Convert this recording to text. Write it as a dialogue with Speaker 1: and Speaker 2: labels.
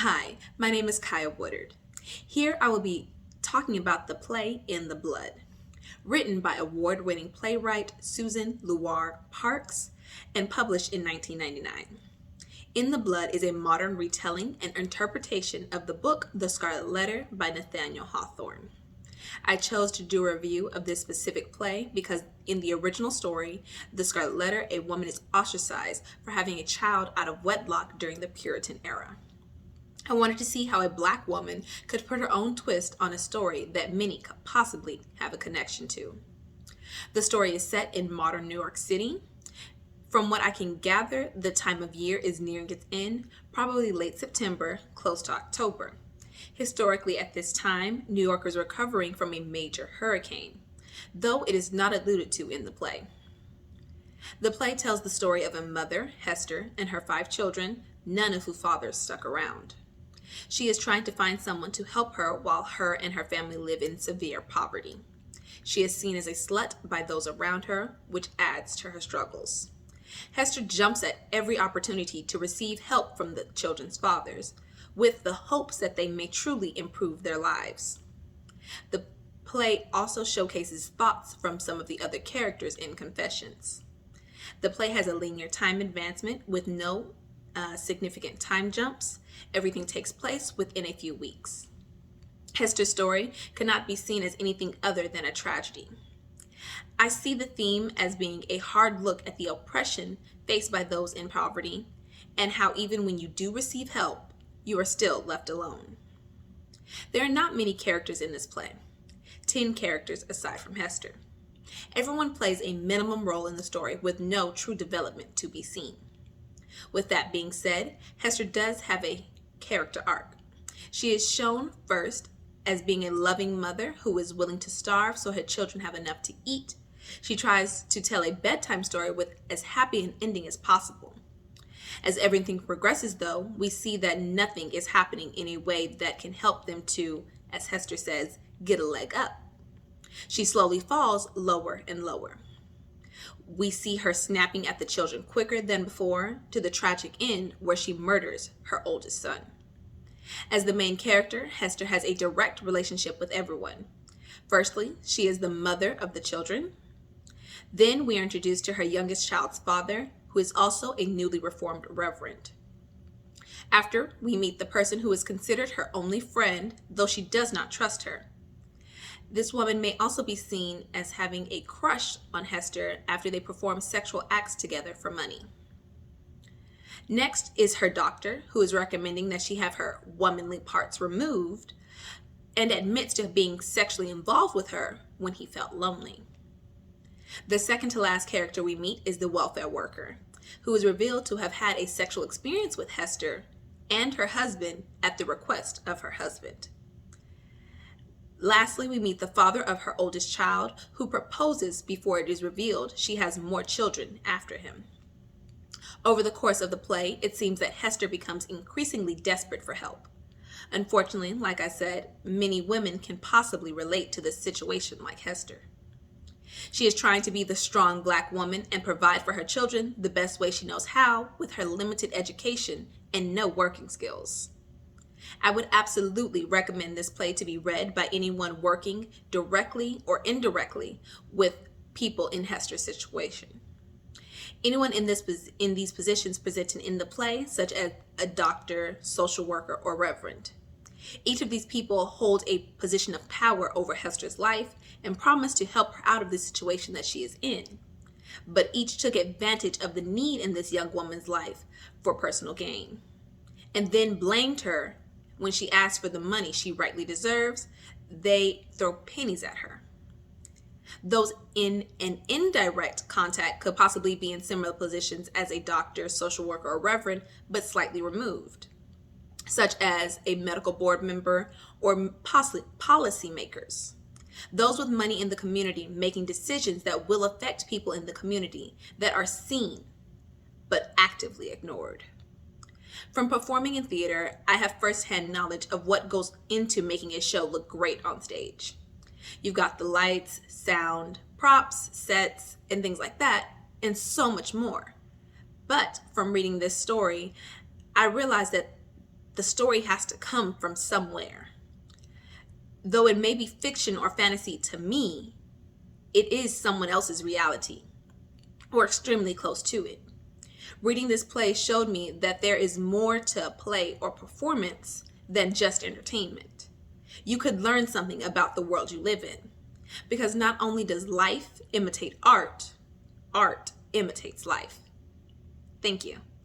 Speaker 1: Hi, my name is Kaya Woodard. Here I will be talking about the play In the Blood, written by award winning playwright Susan Luar Parks and published in 1999. In the Blood is a modern retelling and interpretation of the book The Scarlet Letter by Nathaniel Hawthorne. I chose to do a review of this specific play because in the original story, The Scarlet Letter, a woman is ostracized for having a child out of wedlock during the Puritan era. I wanted to see how a black woman could put her own twist on a story that many could possibly have a connection to. The story is set in modern New York City. From what I can gather, the time of year is nearing its end, probably late September, close to October. Historically, at this time, New York is recovering from a major hurricane, though it is not alluded to in the play. The play tells the story of a mother, Hester, and her 5 children, none of whose fathers stuck around. She is trying to find someone to help her while her and her family live in severe poverty. She is seen as a slut by those around her, which adds to her struggles. Hester jumps at every opportunity to receive help from the children's fathers, with the hopes that they may truly improve their lives. The play also showcases thoughts from some of the other characters in Confessions. The play has a linear time advancement with no significant time jumps. Everything takes place within a few weeks. Hester's story cannot be seen as anything other than a tragedy. I see the theme as being a hard look at the oppression faced by those in poverty and how even when you do receive help, you are still left alone. There are not many characters in this play, 10 characters aside from Hester. Everyone plays a minimum role in the story with no true development to be seen. With that being said, Hester does have a character arc. She is shown first as being a loving mother who is willing to starve so her children have enough to eat. She tries to tell a bedtime story with as happy an ending as possible. As everything progresses, though, we see that nothing is happening in a way that can help them to, as Hester says, get a leg up. She slowly falls lower and lower. We see her snapping at the children quicker than before, to the tragic end where she murders her oldest son. As the main character, Hester has a direct relationship with everyone. Firstly, she is the mother of the children. Then we are introduced to her youngest child's father, who is also a newly reformed reverend. After, we meet the person who is considered her only friend, though she does not trust her. This woman may also be seen as having a crush on Hester after they perform sexual acts together for money. Next is her doctor, who is recommending that she have her womanly parts removed and admits to being sexually involved with her when he felt lonely. The second to last character we meet is the welfare worker, who is revealed to have had a sexual experience with Hester and her husband at the request of her husband. Lastly, we meet the father of her oldest child, who proposes before it is revealed she has more children after him. Over the course of the play, it seems that Hester becomes increasingly desperate for help. Unfortunately, like I said, many women can possibly relate to this situation like Hester. She is trying to be the strong black woman and provide for her children the best way she knows how with her limited education and no working skills. I would absolutely recommend this play to be read by anyone working directly or indirectly with people in Hester's situation. Anyone in these positions presented in the play, such as a doctor, social worker, or reverend. Each of these people hold a position of power over Hester's life and promise to help her out of the situation that she is in. But each took advantage of the need in this young woman's life for personal gain, and then blamed her when she asked for the money she rightly deserves. They throw pennies at her. Those in an indirect contact could possibly be in similar positions as a doctor, social worker, or reverend, but slightly removed, such as a medical board member or possibly policymakers. Those with money in the community making decisions that will affect people in the community that are seen but actively ignored. From performing in theater, I have firsthand knowledge of what goes into making a show look great on stage. You've got the lights, sound, props, sets, and things like that, and so much more. But from reading this story, I realized that The story has to come from somewhere. Though it may be fiction or fantasy to me, it is someone else's reality, or extremely close to it. Reading this play showed me that there is more to a play or performance than just entertainment. You could learn something about the world you live in, because not only does life imitate art, art imitates life. Thank you.